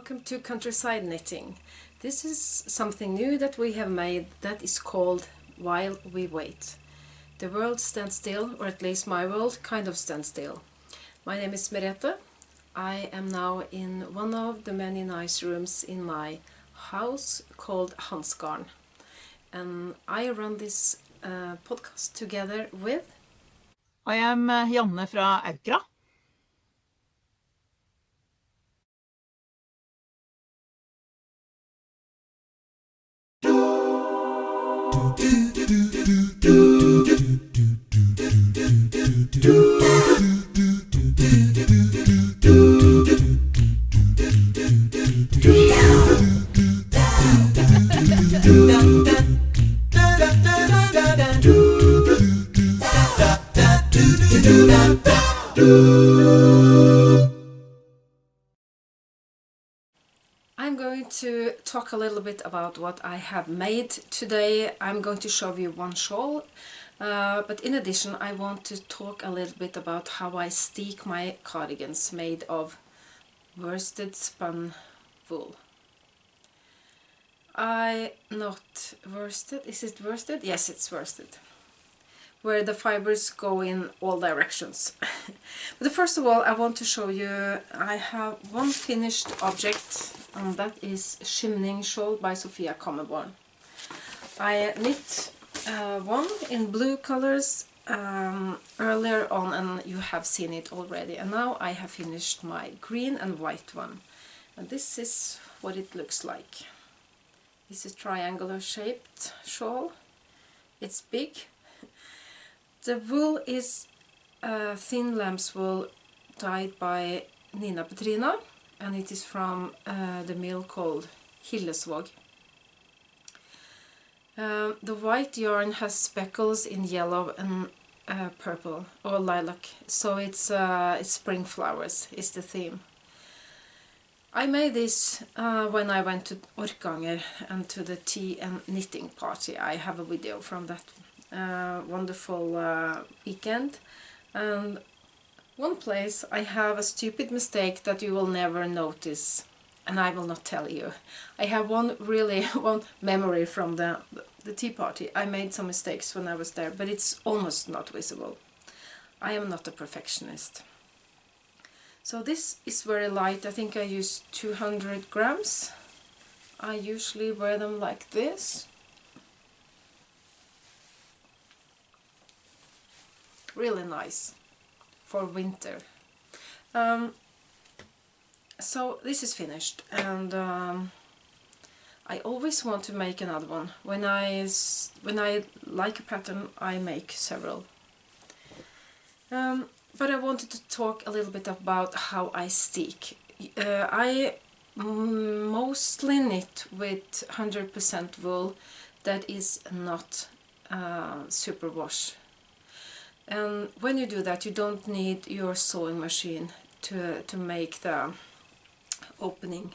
welcome to Countryside Knitting. This is something new that we have made that is called While We Wait. The world stands still, or at least my world kind of stands still. My name is Merete. I am now in one of the many nice rooms in my house called Hansgarden. And I run this podcast together with... I am Janne fra Aukra. I'm going to talk a little bit about what I have made today. I'm going to show you one shawl, but in addition I want to talk a little bit about how I steek my cardigans made of worsted spun wool. Not worsted, is it worsted? Yes, it's worsted, where the fibers go in all directions. But first of all, I want to show you, I have one finished object, and that is Skimning Shawl by Sofia Kammerborn. I knit one in blue colors earlier on, and you have seen it already. And now I have finished my green and white one. And this is what it looks like. This is triangular shaped shawl. It's big. The wool is thin lamb's wool dyed by Nina Petrina, and it is from the mill called Hillesvåg. The white yarn has speckles in yellow and purple or lilac, so it's spring flowers is the theme. I made this when I went to Orkanger and to the tea and knitting party. I have a video from that wonderful weekend, and one place I have a stupid mistake that you will never notice, and I will not tell you. I have one memory from the tea party. I made some mistakes when I was there, but it's almost not visible. I am not a perfectionist. So this is very light. I think I used 200 grams. I usually wear them like this. Really nice for winter. So this is finished, and I always want to make another one. When I like a pattern, I make several. But I wanted to talk a little bit about how I steek. I mostly knit with 100% wool that is not superwash. And when you do that, you don't need your sewing machine to make the opening.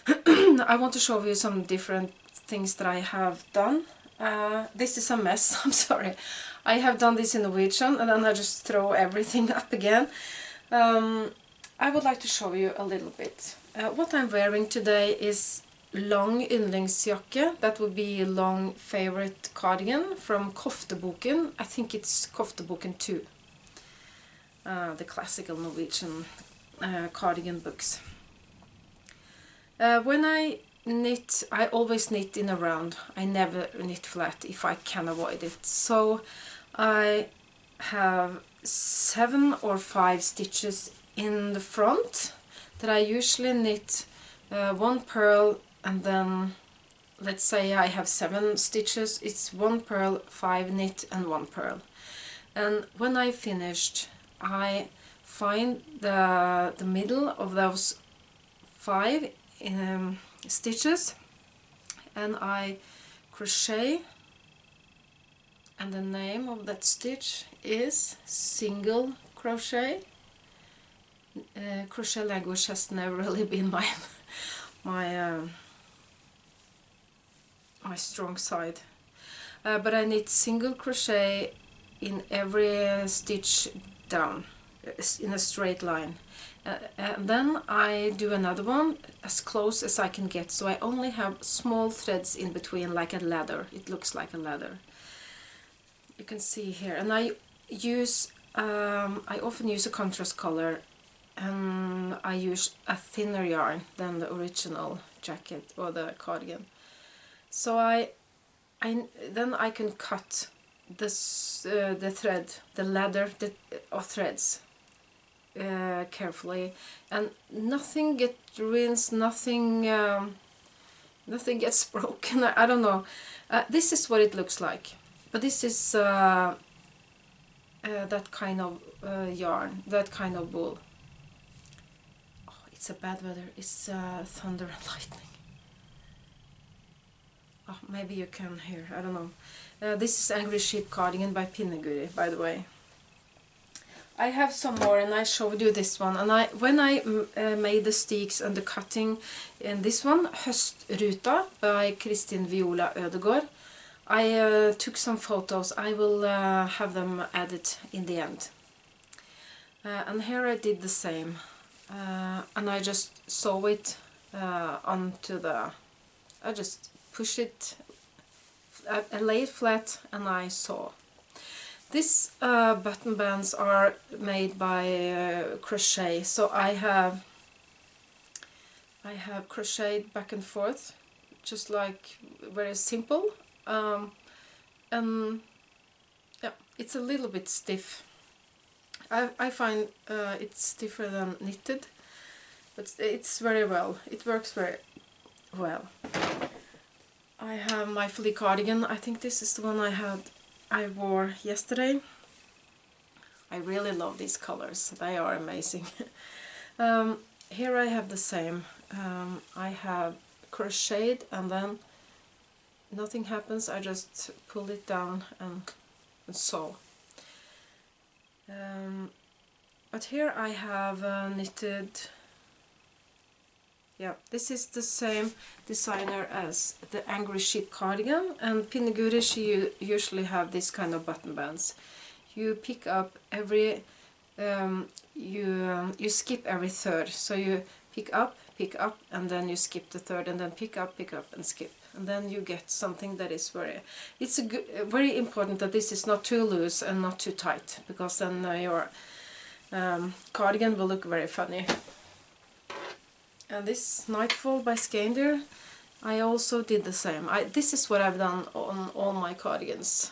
I want to show you some different things that I have done. This is a mess, I'm sorry. I have done this in Norwegian and then I just throw everything up again. I would like to show you a little bit. What I'm wearing today is long yndlingsjakke. That would be a long favorite cardigan from Kofteboken. I think it's Kofteboken 2. The classical Norwegian cardigan books. When I knit, I always knit in a round. I never knit flat if I can avoid it. So I have 7 or 5 stitches in the front that I usually knit 1 purl, and then let's say I have 7 stitches, it's 1 purl, 5 knit and 1 purl. And when I finished, I find the middle of those 5 stitches, and I crochet, and the name of that stitch is single crochet. Crochet language has never really been my strong side, but I knit single crochet in every stitch down. in a straight line. And then I do another one as close as I can get, so I only have small threads in between, like a ladder. It looks like a ladder. You can see here, and I often use a contrast color, and I use a thinner yarn than the original jacket or the cardigan. So then I can cut this the thread, the ladder of threads carefully, and nothing gets ruined, nothing gets broken. I don't know. This is what it looks like, but this is that kind of yarn, that kind of wool. Oh, it's a bad weather. It's thunder and lightning. Oh, maybe you can hear. I don't know. This is Angry Sheep Cardigan by Pinneguri, by the way. I have some more, and I showed you this one. And when I made the steeks and the cutting in this one, Høstruta by Kristin Viola Ødegård, I took some photos. I will have them added in the end. And here I did the same, and I just sew it onto the. I just push it. I lay it flat, and I sew. These button bands are made by crochet, so I have crocheted back and forth, just like very simple, and yeah, it's a little bit stiff. I find it's stiffer than knitted, but it's very well. It works very well. I have my fleece cardigan. I think this is the one I wore yesterday. I really love these colors. They are amazing. Here I have the same. I have crocheted, and then nothing happens. I just pull it down and sew. But here I have knitted. Yeah, this is the same designer as the Angry Sheep Cardigan, and Pinneguri, she usually have this kind of button bands. You pick up every, you skip every third, so you pick up, and then you skip the third, and then pick up, and skip, and then you get something that is it's very important that this is not too loose and not too tight, because then your cardigan will look very funny. And this Nightfall by Skandir, I also did the same. This is what I've done on all my cardigans,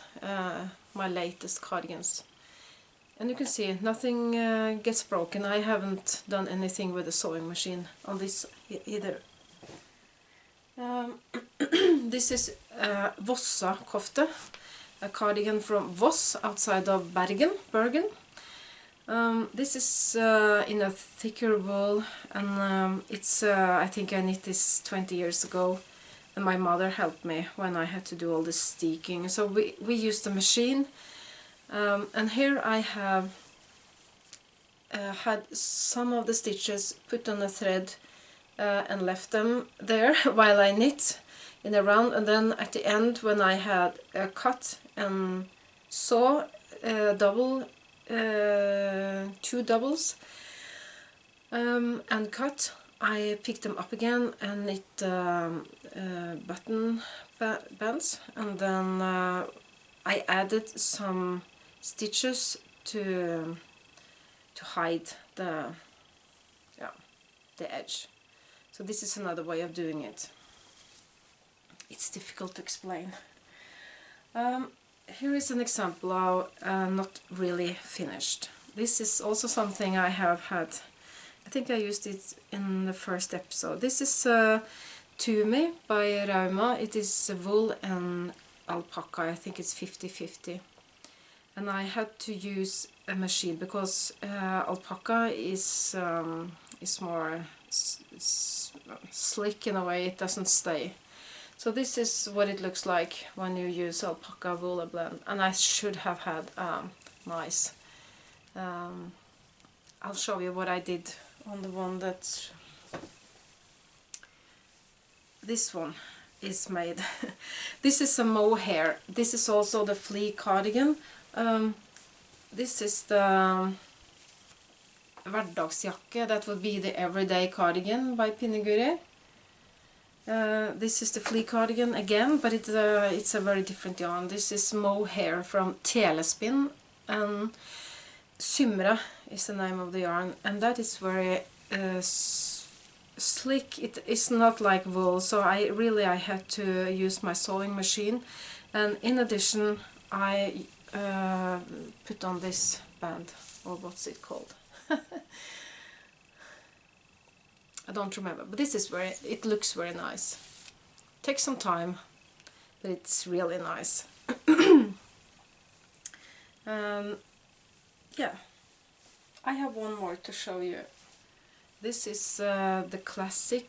my latest cardigans. And you can see nothing gets broken. I haven't done anything with the sewing machine on this either. This is Vossa kofte, a cardigan from Voss outside of Bergen. This is in a thicker wool, and it's I think I knit this 20 years ago, and my mother helped me when I had to do all the steeking. So we used the machine, and here I have had some of the stitches put on a thread and left them there while I knit in a round, and then at the end, when I had cut and sew two doubles and cut, I picked them up again and knit button bands, and then I added some stitches to hide the edge. So this is another way of doing it. It's difficult to explain. Here is an example of not really finished. This is also something I have had. I think I used it in the first episode. This is Tumi by Rauma. It is wool and alpaca. I think it's 50-50. And I had to use a machine because alpaca is more slick in a way. It doesn't stay. So this is what it looks like when you use alpaca wool blend, and I should have had nice. I'll show you what I did on the one that's. This one is made. This is a mohair. This is also the flea cardigan. This is the hverdagsjakke. That would be the Everyday Cardigan by Pinneguri. This is the flea cardigan again, but it's a very different yarn. This is mohair from Telespinn, and Symre is the name of the yarn, and that is very slick. It is not like wool, so I had to use my sewing machine, and in addition I put on this band, or what's it called? I don't remember, but this is it looks very nice. Takes some time, but it's really nice. Yeah, I have one more to show you. This is the classic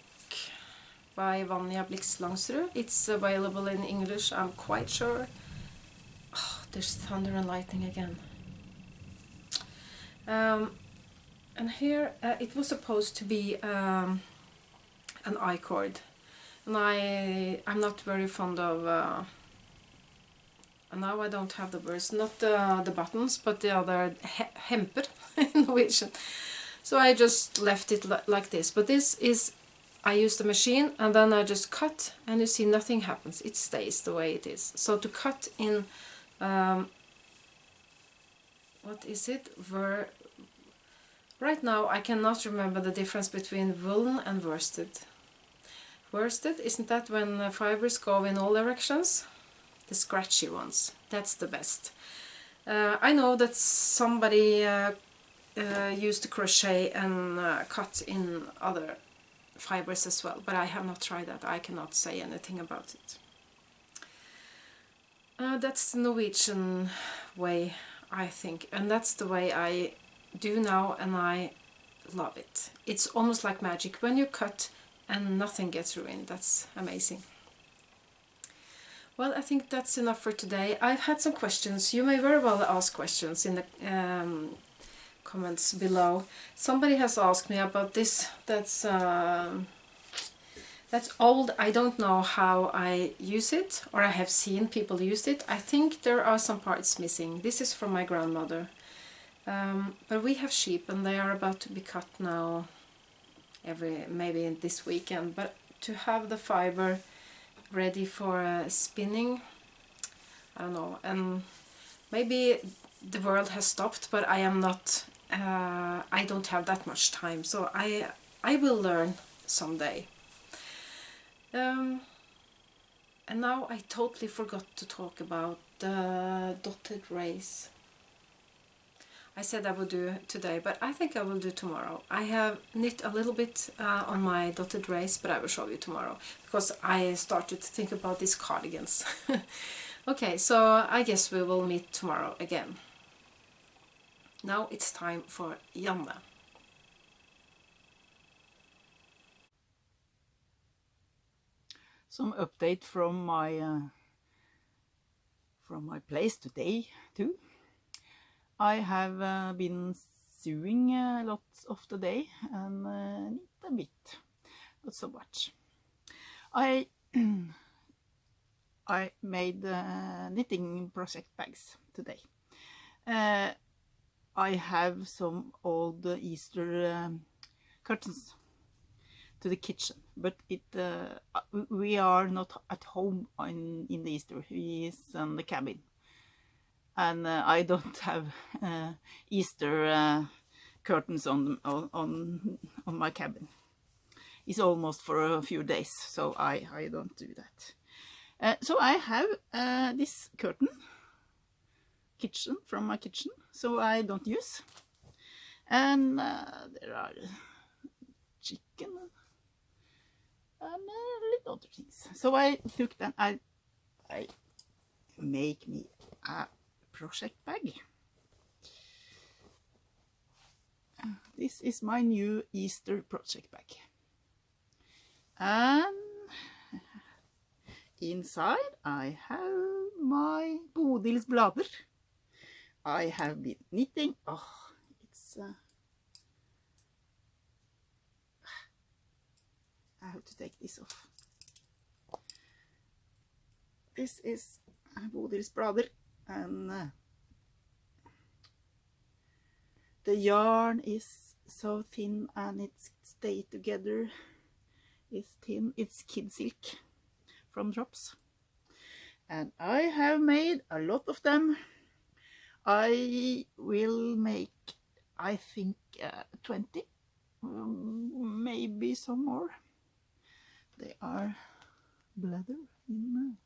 by Vanja Blix Langsrud. It's available in English, I'm quite sure. Oh, there's thunder and lightning again. And here it was supposed to be an I-cord, and I'm not very fond of. And now I don't have the words, not the buttons, but the other hemper in Norwegian. So I just left it like this. But this is, I use the machine and then I just cut, and you see nothing happens. It stays the way it is. So to cut in, what is it? Right now I cannot remember the difference between woolen and worsted. Worsted, isn't that when fibers go in all directions? The scratchy ones, that's the best. I know that somebody used to crochet and cut in other fibers as well, but I have not tried that. I cannot say anything about it. That's the Norwegian way, I think, and that's the way I do now, and I love it. It's almost like magic when you cut and nothing gets ruined. That's amazing. Well, I think that's enough for today. I've had some questions. You may very well ask questions in the comments below. Somebody has asked me about this. That's old. I don't know how I use it, or I have seen people use it. I think there are some parts missing. This is from my grandmother. But we have sheep and they are about to be cut now, maybe this weekend. But to have the fiber ready for spinning, I don't know, and maybe the world has stopped, but I am not, I don't have that much time, so I will learn someday. And now I totally forgot to talk about the dotted rays. I said I would do today, but I think I will do tomorrow. I have knit a little bit on my dotted rays, but I will show you tomorrow, because I started to think about these cardigans. Okay, so I guess we will meet tomorrow again. Now it's time for Janne. Some update from my place today too. I have been sewing lots of the day and knit a bit, not so much. I made knitting project bags today. I have some old Easter curtains to the kitchen, but we are not at home in the Easter. He is in the cabin. And I don't have Easter curtains on my cabin. It's almost for a few days, so I don't do that. So I have this curtain from my kitchen, so I don't use. And there are chicken and little other things. So I took them. I make me a project bag. This is my new Easter project bag, and inside I have my Bodils blader. I have been knitting. Oh, it's I have to take this off. This is Bodils blader. And the yarn is so thin and it stay together. It's thin. It's kid silk from Drops, and I have made a lot of them. I will make, I think, 20, maybe some more. They are bladder in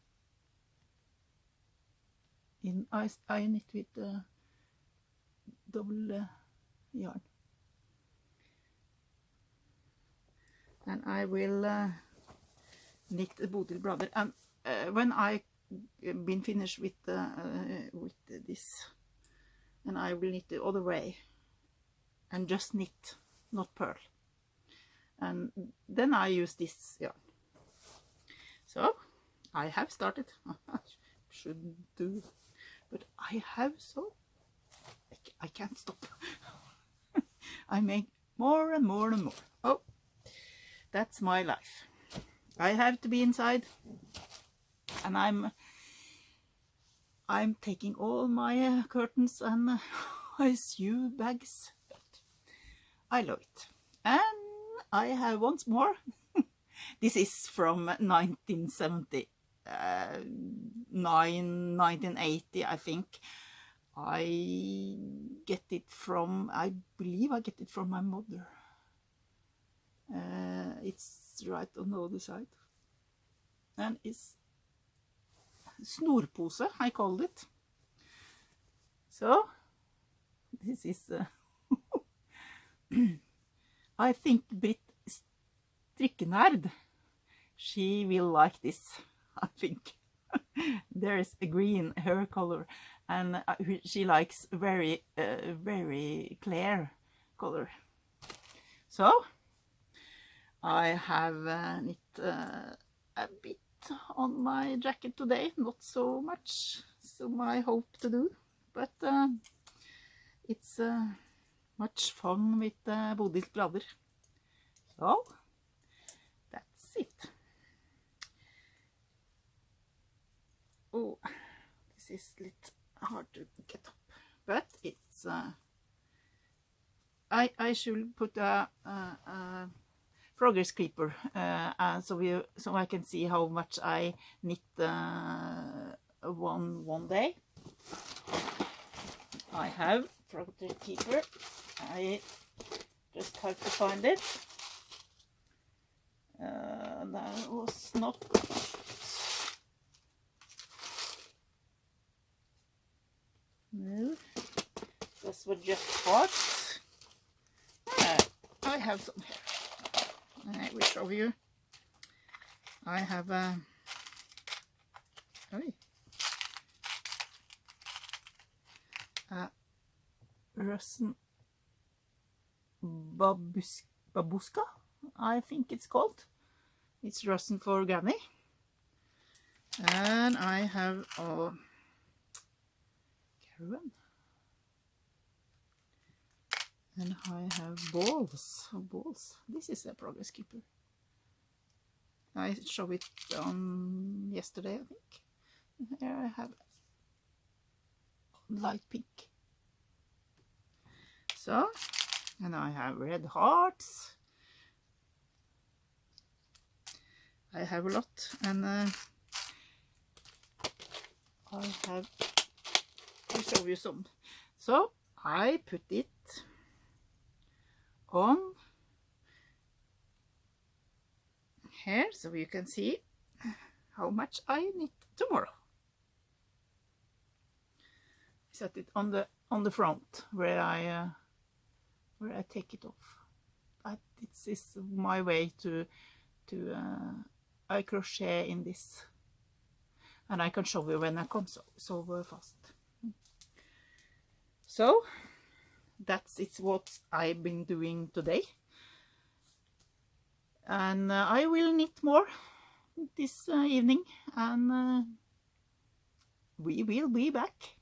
I knit with double yarn, and I will knit the Bodil bladder. And when I been finished with this, and I will knit the other way and just knit, not purl, and then I use this yarn. So I have started. I shouldn't do, but I have, so I can't stop. I make more and more and more. Oh, that's my life. I have to be inside, and I'm taking all my curtains and ISU bags, but I love it. And I have once more. This is from 1970, 1980, I think. I get it from, I believe I get it from my mother. It's right on the other side. And it's snorpose, I called it. So, this is, I think Britt Strikkenerd, she will like this, I think. There is a green hair color, and she likes very, very clear color. So, I have knit a bit on my jacket today, not so much, so I hope to do, but it's much fun with Bodils bladder. So, that's it. Oh, this is a little hard to get up, but it's I should put a progress clipper so I can see how much I knit one day. I have progress clipper. I just have to find it. That was not. No, this was just parts. I have some here. I will show you. I have a Russian babushka, I think it's called. It's Russian for Granny. And I have a caravan. And I have balls. This is a progress keeper. I showed it on yesterday, I think. Here I have light pink. So, and I have red hearts. I have a lot, and I have to show you some. So I put it on here so you can see how much I knit tomorrow. Set it on the front where I take it off. This is my way to I crochet in this, and I can show you when I come so fast. So that's what I've been doing today, and I will knit more this evening, and we will be back.